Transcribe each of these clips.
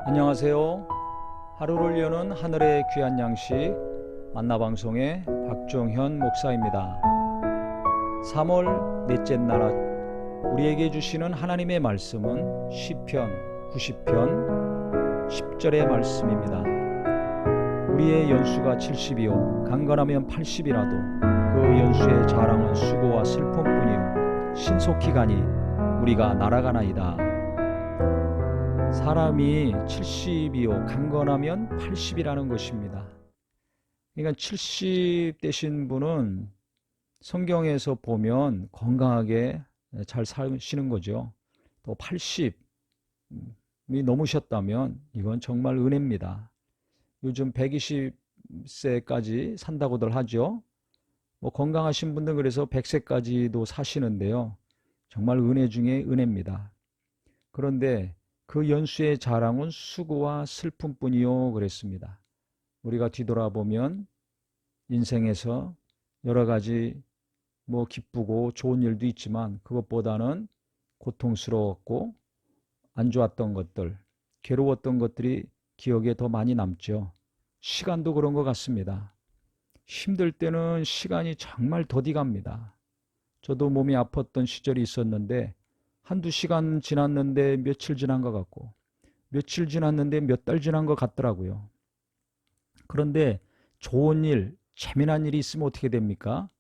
안녕하세요. 하루를 여는 하늘의 귀한 양식 만나방송의 박종현 목사입니다. 3월 넷째 날 우리에게 주시는 하나님의 말씀은 시편 90편 10절의 말씀입니다. 우리의 연수가 70이요 강건하면 80이라도 그 연수의 자랑은 수고와 슬픔뿐이요 신속히 가니 우리가 날아가나이다. 사람이 70이요 강건하면 80이라는 것입니다. 그러니까 70 되신 분은 성경에서 보면 건강하게 잘 사시는 거죠. 또 80이 넘으셨다면 이건 정말 은혜입니다. 요즘 120세까지 산다고들 하죠. 건강하신 분들 그래서 100세까지도 사시는데요. 정말 은혜 중에 은혜입니다. 그런데 그 연수의 자랑은 수고와 슬픔뿐이요 그랬습니다. 우리가 뒤돌아보면 인생에서 여러 가지 기쁘고 좋은 일도 있지만 그것보다는 고통스러웠고 안 좋았던 것들, 괴로웠던 것들이 기억에 더 많이 남죠. 시간도 그런 것 같습니다. 힘들 때는 시간이 정말 더디 갑니다. 저도 몸이 아팠던 시절이 있었는데 한두 시간 지났는데 며칠 지난 것 같고 며칠 지났는데 몇 달 지난 것 같더라고요. 그런데 좋은 일, 재미난 일이 있으면 어떻게 됩니까?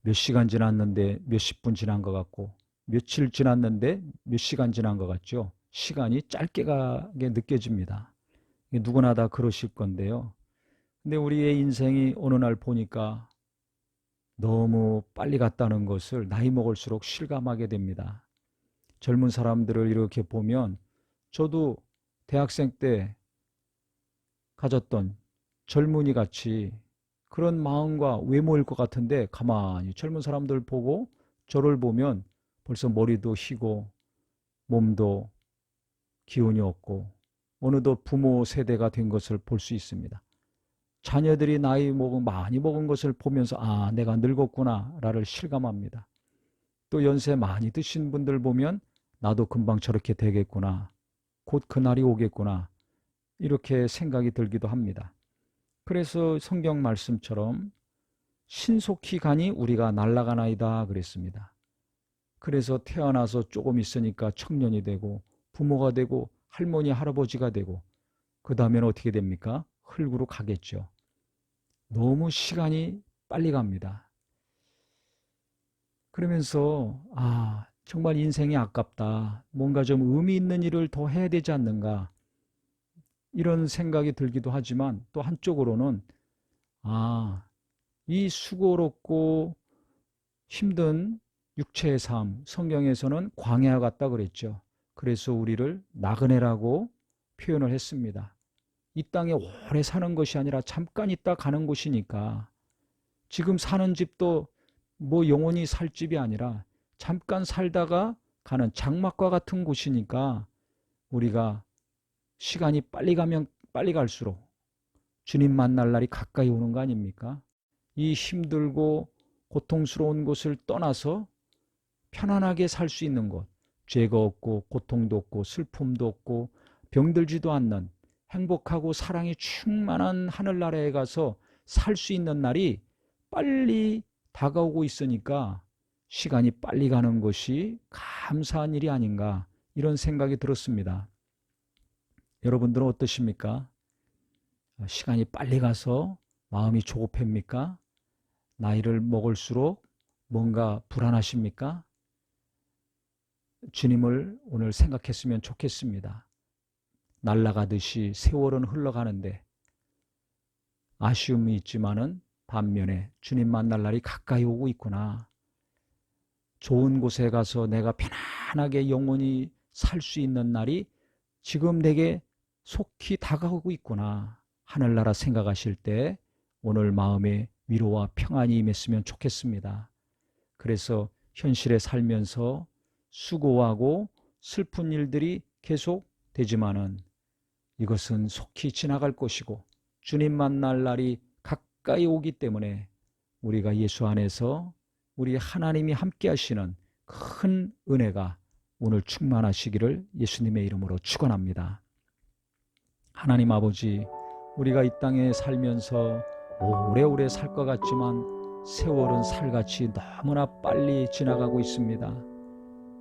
몇 시간 지났는데 몇십 분 지난 것 같고 며칠 지났는데 몇 시간 지난 것 같죠. 시간이 짧게 가게 느껴집니다. 누구나 다 그러실 건데요. 근데 우리의 인생이 어느 날 보니까 너무 빨리 갔다는 것을 나이 먹을수록 실감하게 됩니다. 젊은 사람들을 이렇게 보면 저도 대학생 때 가졌던 젊은이 같이 그런 마음과 외모일 것 같은데 가만히 젊은 사람들 보고 저를 보면 벌써 머리도 희고 몸도 기운이 없고 어느덧 부모 세대가 된 것을 볼 수 있습니다. 자녀들이 많이 먹은 것을 보면서 내가 늙었구나 라를 실감합니다. 또 연세 많이 드신 분들 보면 나도 금방 저렇게 되겠구나, 곧 그날이 오겠구나 이렇게 생각이 들기도 합니다. 그래서 성경 말씀처럼 신속히 가니 우리가 날아가나이다 그랬습니다. 그래서 태어나서 조금 있으니까 청년이 되고 부모가 되고 할머니 할아버지가 되고 그 다음에는 어떻게 됩니까? 흙으로 가겠죠. 너무 시간이 빨리 갑니다. 그러면서 정말 인생이 아깝다. 뭔가 좀 의미 있는 일을 더 해야 되지 않는가. 이런 생각이 들기도 하지만 또 한쪽으로는 이 수고롭고 힘든 육체의 삶, 성경에서는 광야 같다 그랬죠. 그래서 우리를 나그네라고 표현을 했습니다. 이 땅에 오래 사는 것이 아니라 잠깐 있다 가는 곳이니까 지금 사는 집도 영원히 살 집이 아니라 잠깐 살다가 가는 장막과 같은 곳이니까 우리가 시간이 빨리 가면 빨리 갈수록 주님 만날 날이 가까이 오는 거 아닙니까? 이 힘들고 고통스러운 곳을 떠나서 편안하게 살 수 있는 곳, 죄가 없고 고통도 없고 슬픔도 없고 병들지도 않는 행복하고 사랑이 충만한 하늘나라에 가서 살 수 있는 날이 빨리 다가오고 있으니까 시간이 빨리 가는 것이 감사한 일이 아닌가 이런 생각이 들었습니다. 여러분들은 어떠십니까? 시간이 빨리 가서 마음이 조급합니까? 나이를 먹을수록 뭔가 불안하십니까? 주님을 오늘 생각했으면 좋겠습니다. 날아가듯이 세월은 흘러가는데 아쉬움이 있지만은 반면에 주님 만날 날이 가까이 오고 있구나. 좋은 곳에 가서 내가 편안하게 영원히 살 수 있는 날이 지금 내게 속히 다가오고 있구나. 하늘나라 생각하실 때 오늘 마음에 위로와 평안이 임했으면 좋겠습니다. 그래서 현실에 살면서 수고하고 슬픈 일들이 계속 되지만은 이것은 속히 지나갈 것이고 주님 만날 날이 가까이 오기 때문에 우리가 예수 안에서 우리 하나님이 함께 하시는 큰 은혜가 오늘 충만하시기를 예수님의 이름으로 축원합니다. 하나님 아버지, 우리가 이 땅에 살면서 오래오래 살 것 같지만 세월은 살같이 너무나 빨리 지나가고 있습니다.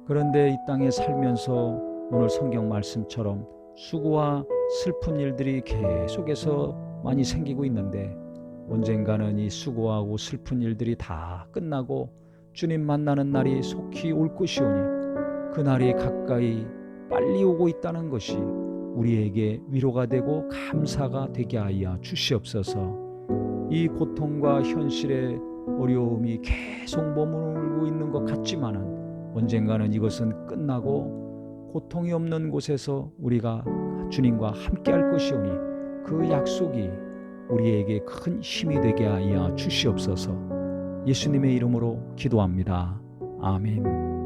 그런데 이 땅에 살면서 오늘 성경 말씀처럼 수고와 슬픈 일들이 계속해서 많이 생기고 있는데, 언젠가는 이 수고하고 슬픈 일들이 다 끝나고 주님 만나는 날이 속히 올 것이오니 그 날이 가까이 빨리 오고 있다는 것이 우리에게 위로가 되고 감사가 되게 하여 주시옵소서. 이 고통과 현실의 어려움이 계속 머물고 있는 것 같지만은 언젠가는 이것은 끝나고 고통이 없는 곳에서 우리가 주님과 함께 할 것이오니 그 약속이 우리에게 큰 힘이 되게 하여 주시옵소서. 예수님의 이름으로 기도합니다. 아멘.